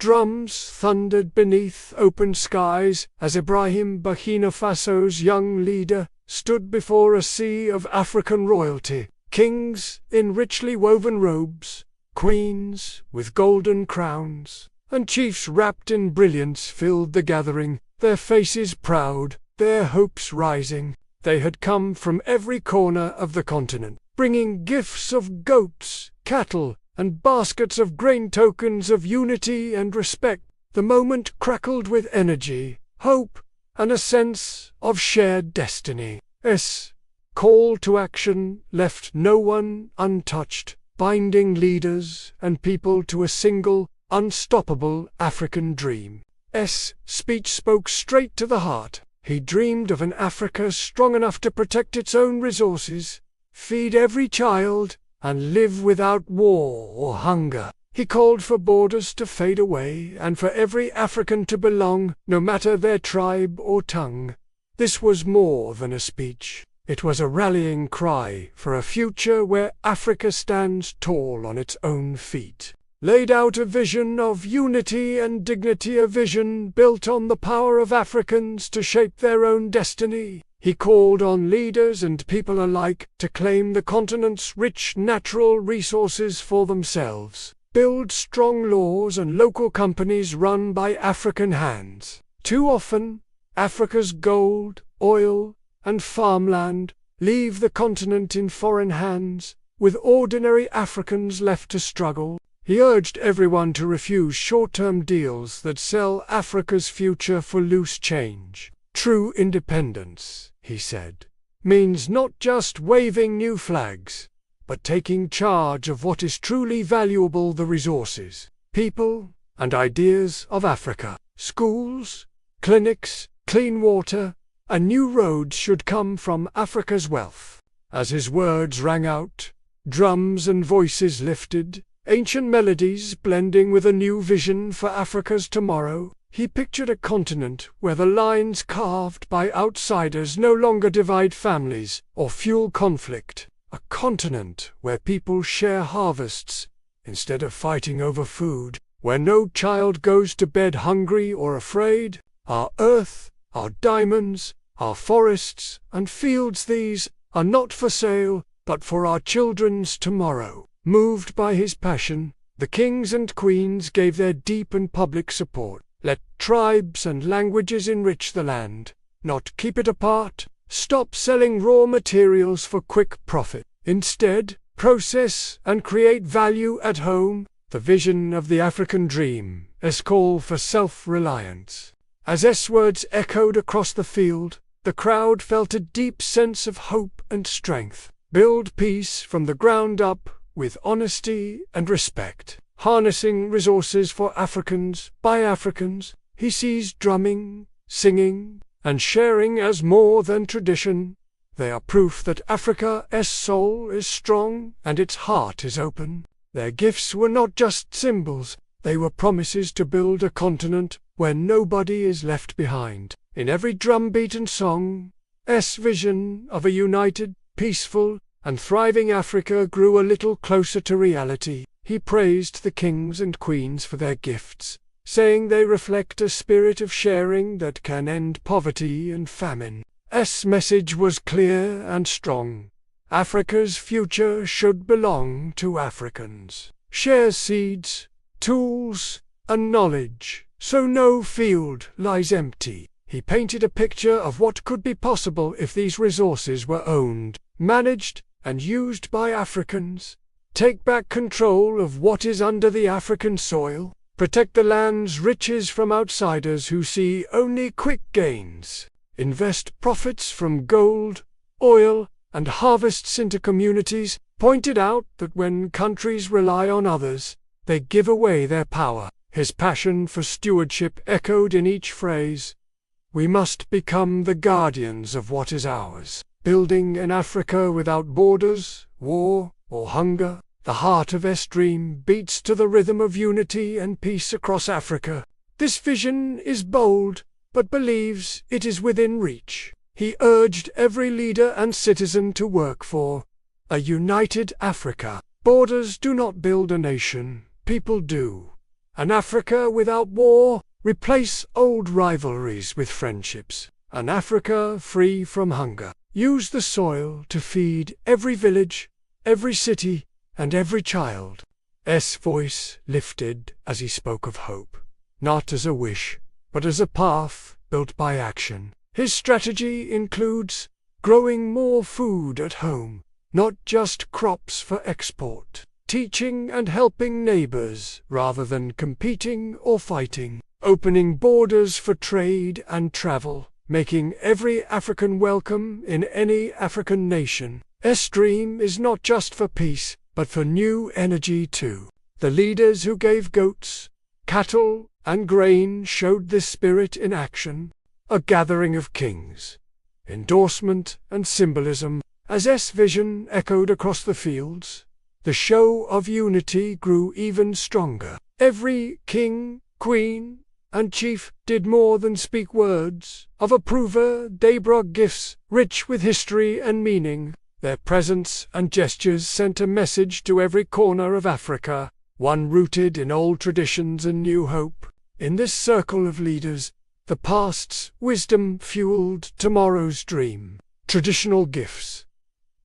drums thundered beneath open skies as Ibrahim, Burkina Faso's young leader, stood before a sea of African royalty, kings in richly woven robes, queens with golden crowns, and chiefs wrapped in brilliance filled the gathering, their faces proud, their hopes rising. They had come from every corner of the continent, bringing gifts of goats, cattle, and baskets of grain, tokens of unity and respect. The moment crackled with energy, hope, and a sense of shared destiny. Call to action left no one untouched, binding leaders and people to a single, unstoppable African dream. Speech spoke straight to the heart. He dreamed of an Africa strong enough to protect its own resources, feed every child, and live without war or hunger. He called for borders to fade away and for every African to belong, no matter their tribe or tongue. This was more than a speech. It was a rallying cry for a future where Africa stands tall on its own feet. Laid out a vision of unity and dignity, a vision built on the power of Africans to shape their own destiny. He called on leaders and people alike to claim the continent's rich natural resources for themselves, build strong laws and local companies run by African hands. Too often, Africa's gold, oil, and farmland leave the continent in foreign hands, with ordinary Africans left to struggle. He urged everyone to refuse short-term deals that sell Africa's future for loose change. True independence, he said, means not just waving new flags, but taking charge of what is truly valuable: the resources, people, and ideas of Africa. Schools, clinics, clean water, and new roads should come from Africa's wealth. As his words rang out, drums and voices lifted, ancient melodies blending with a new vision for Africa's tomorrow. He pictured a continent where the lines carved by outsiders no longer divide families or fuel conflict. A continent where people share harvests instead of fighting over food, where no child goes to bed hungry or afraid. Our earth, our diamonds, our forests and fields, these are not for sale, but for our children's tomorrow. Moved by his passion, the kings and queens gave their deep and public support. Let tribes and languages enrich the land, not keep it apart. Stop selling raw materials for quick profit. Instead, process and create value at home. The vision of the African dream, call for self-reliance. As words echoed across the field, the crowd felt a deep sense of hope and strength. Build peace from the ground up with honesty and respect. Harnessing resources for Africans by Africans, he sees drumming, singing, and sharing as more than tradition. They are proof that Africa's soul is strong and its heart is open. Their gifts were not just symbols, they were promises to build a continent where nobody is left behind. In every drumbeat and song, vision of a united, peaceful, and thriving Africa grew a little closer to reality. He praised the kings and queens for their gifts, saying they reflect a spirit of sharing that can end poverty and famine. Message was clear and strong. Africa's future should belong to Africans. Share seeds, tools, and knowledge, so no field lies empty. He painted a picture of what could be possible if these resources were owned, managed, and used by Africans. Take back control of what is under the African soil. Protect the land's riches from outsiders who see only quick gains. Invest profits from gold, oil, and harvests into communities. Pointed out that when countries rely on others, they give away their power. His passion for stewardship echoed in each phrase. We must become the guardians of what is ours, building an Africa without borders, war, or hunger. The heart of dream beats to the rhythm of unity and peace across Africa. This vision is bold, but believes it is within reach. He urged every leader and citizen to work for a united Africa. Borders do not build a nation, people do. An Africa without war. Replace old rivalries with friendships. An Africa free from hunger. Use the soil to feed every village, every city, and every child. S' voice lifted as he spoke of hope, not as a wish, but as a path built by action. His strategy includes growing more food at home, not just crops for export, teaching and helping neighbors rather than competing or fighting, opening borders for trade and travel, making every African welcome in any African nation. S' dream is not just for peace, but for new energy too. The leaders who gave goats, cattle, and grain showed this spirit in action. A gathering of kings, endorsement and symbolism. As S' vision echoed across the fields, the show of unity grew even stronger. Every king, queen, and chief did more than speak words of approval. They brought gifts rich with history and meaning. Their presence and gestures sent a message to every corner of Africa, one rooted in old traditions and new hope. In this circle of leaders, the past's wisdom fueled tomorrow's dream. Traditional gifts,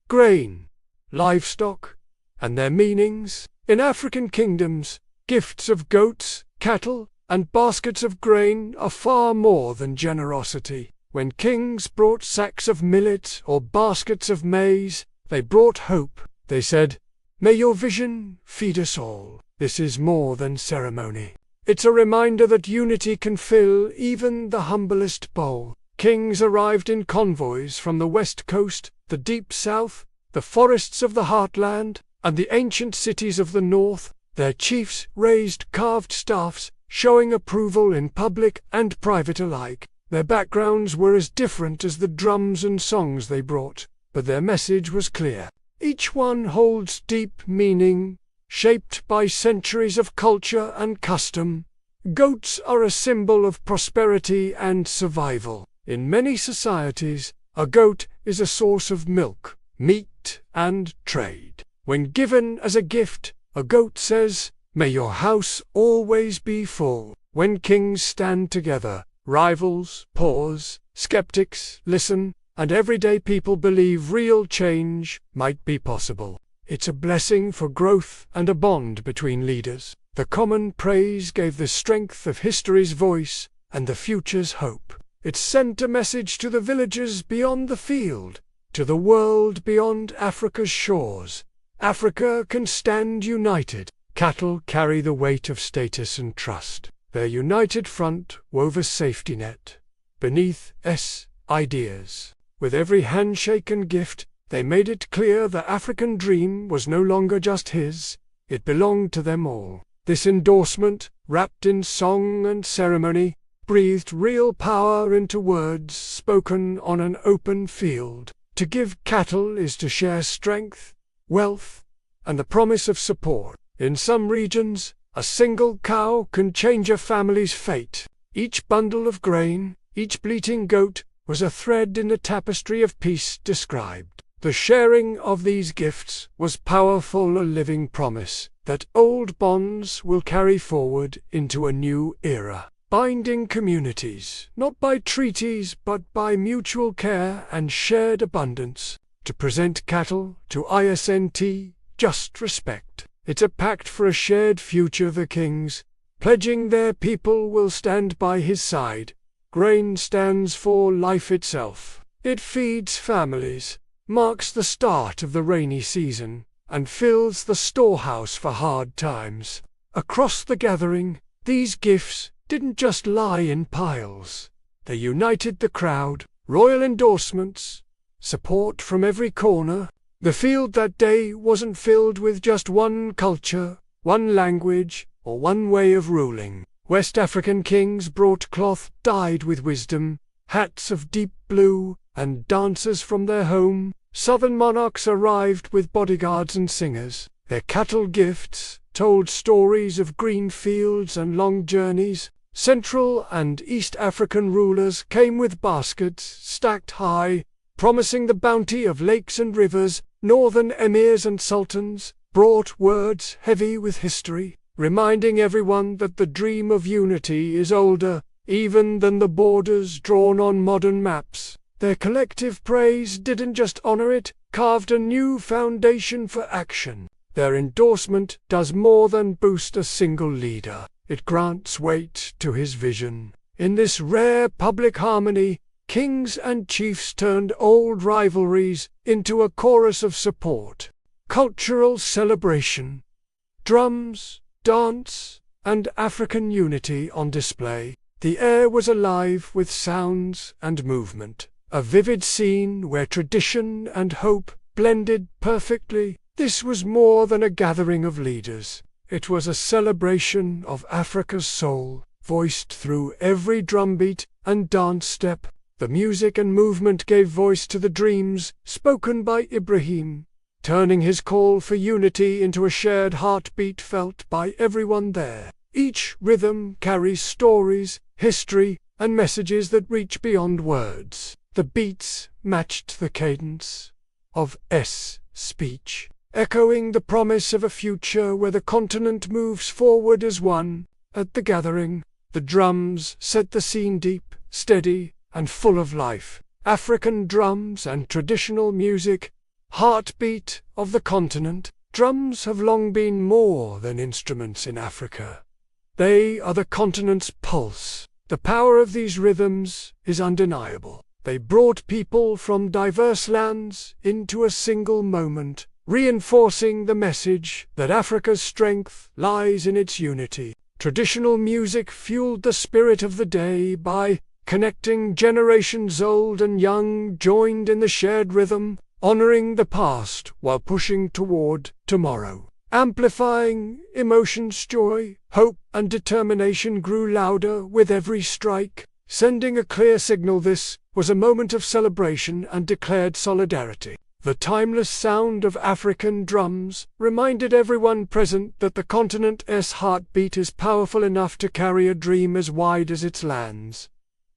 grain, livestock, and their meanings. In African kingdoms, gifts of goats, cattle, and baskets of grain are far more than generosity. When kings brought sacks of millet or baskets of maize, they brought hope. They said, "May your vision feed us all." This is more than ceremony. It's a reminder that unity can fill even the humblest bowl. Kings arrived in convoys from the west coast, the deep south, the forests of the heartland, and the ancient cities of the north. Their chiefs raised carved staffs, showing approval in public and private alike. Their backgrounds were as different as the drums and songs they brought, but their message was clear. Each one holds deep meaning, shaped by centuries of culture and custom. Goats are a symbol of prosperity and survival. In many societies, a goat is a source of milk, meat, and trade. When given as a gift, a goat says, "May your house always be full." When kings stand together, rivals pause, skeptics listen, and everyday people believe real change might be possible. It's a blessing for growth and a bond between leaders. The common praise gave the strength of history's voice and the future's hope. It sent a message to the villagers beyond the field, to the world beyond Africa's shores. Africa can stand united. Cattle carry the weight of status and trust. Their united front wove a safety net beneath S' ideas. With every handshake and gift, they made it clear the African dream was no longer just his, it belonged to them all. This endorsement, wrapped in song and ceremony, breathed real power into words spoken on an open field. To give cattle is to share strength, wealth, and the promise of support. In some regions, a single cow can change a family's fate. Each bundle of grain, each bleating goat, was a thread in the tapestry of peace described. The sharing of these gifts was powerful, a living promise that old bonds will carry forward into a new era, binding communities, not by treaties but by mutual care and shared abundance. To present cattle to ISNT, just respect. It's a pact for a shared future. The kings, pledging their people will stand by his side. Grain stands for life itself. It feeds families, marks the start of the rainy season, and fills the storehouse for hard times. Across the gathering, these gifts didn't just lie in piles. They united the crowd, royal endorsements, support from every corner. The field that day wasn't filled with just one culture, one language, or one way of ruling. West African kings brought cloth dyed with wisdom, hats of deep blue, and dancers from their home. Southern monarchs arrived with bodyguards and singers. Their cattle gifts told stories of green fields and long journeys. Central and East African rulers came with baskets stacked high, promising the bounty of lakes and rivers. Northern emirs and sultans brought words heavy with history, reminding everyone that the dream of unity is older even than the borders drawn on modern maps. Their collective praise didn't just honor it, carved a new foundation for action. Their endorsement does more than boost a single leader. It grants weight to his vision. In this rare public harmony, kings and chiefs turned old rivalries into a chorus of support. Cultural celebration, drums, dance, and African unity on display. The air was alive with sounds and movement. A vivid scene where tradition and hope blended perfectly. This was more than a gathering of leaders. It was a celebration of Africa's soul, voiced through every drumbeat and dance step. The music and movement gave voice to the dreams spoken by Ibrahim, turning his call for unity into a shared heartbeat felt by everyone there. Each rhythm carries stories, history, and messages that reach beyond words. The beats matched the cadence of speech, echoing the promise of a future where the continent moves forward as one. At the gathering, the drums set the scene deep, steady, and full of life. African drums and traditional music, heartbeat of the continent. Drums have long been more than instruments in Africa. They are the continent's pulse. The power of these rhythms is undeniable. They brought people from diverse lands into a single moment, reinforcing the message that Africa's strength lies in its unity. Traditional music fueled the spirit of the day by connecting generations old and young, joined in the shared rhythm, honoring the past while pushing toward tomorrow. Amplifying emotions, joy, hope, and determination grew louder with every strike, sending a clear signal this was a moment of celebration and declared solidarity. The timeless sound of African drums reminded everyone present that the continent's heartbeat is powerful enough to carry a dream as wide as its lands.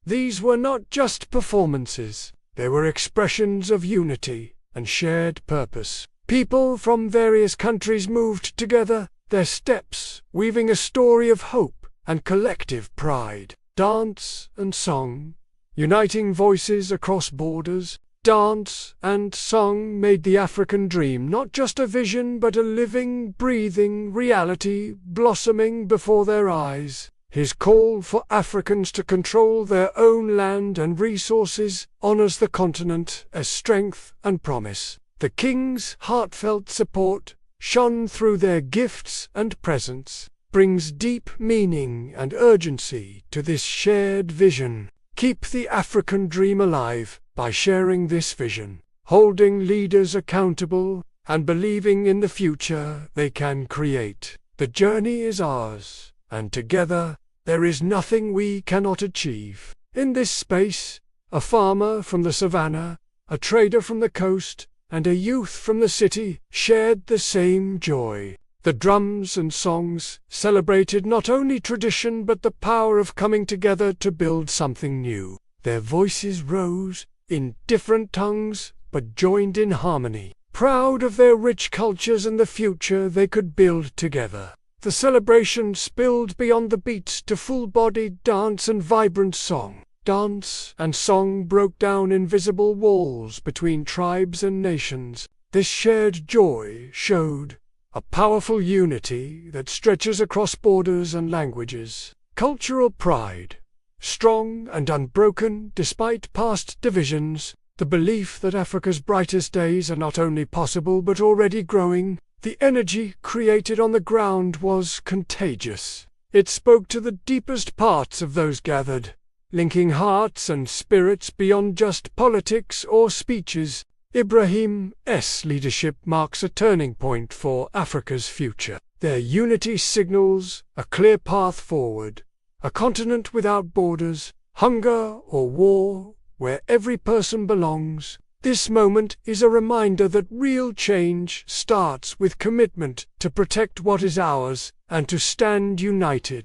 These were not just performances, they were expressions of unity and shared purpose. People from various countries moved together, their steps weaving a story of hope and collective pride. Dance and song, uniting voices across borders. Dance and song made the African dream not just a vision but a living, breathing reality blossoming before their eyes. His call for Africans to control their own land and resources honors the continent as strength and promise. The king's heartfelt support, shone through their gifts and presence, brings deep meaning and urgency to this shared vision. Keep the African dream alive by sharing this vision, holding leaders accountable, and believing in the future they can create. The journey is ours, and together, there is nothing we cannot achieve. In this space, a farmer from the savannah, a trader from the coast, and a youth from the city shared the same joy. The drums and songs celebrated not only tradition but the power of coming together to build something new. Their voices rose, in different tongues, but joined in harmony, proud of their rich cultures and the future they could build together. The celebration spilled beyond the beats to full-bodied dance and vibrant song. Dance and song broke down invisible walls between tribes and nations. This shared joy showed a powerful unity that stretches across borders and languages. Cultural pride, strong and unbroken despite past divisions, the belief that Africa's brightest days are not only possible but already growing. The energy created on the ground was contagious. It spoke to the deepest parts of those gathered, linking hearts and spirits beyond just politics or speeches. Ibrahim's leadership marks a turning point for Africa's future. Their unity signals a clear path forward, a continent without borders, hunger or war, where every person belongs. This moment is a reminder that real change starts with commitment to protect what is ours and to stand united.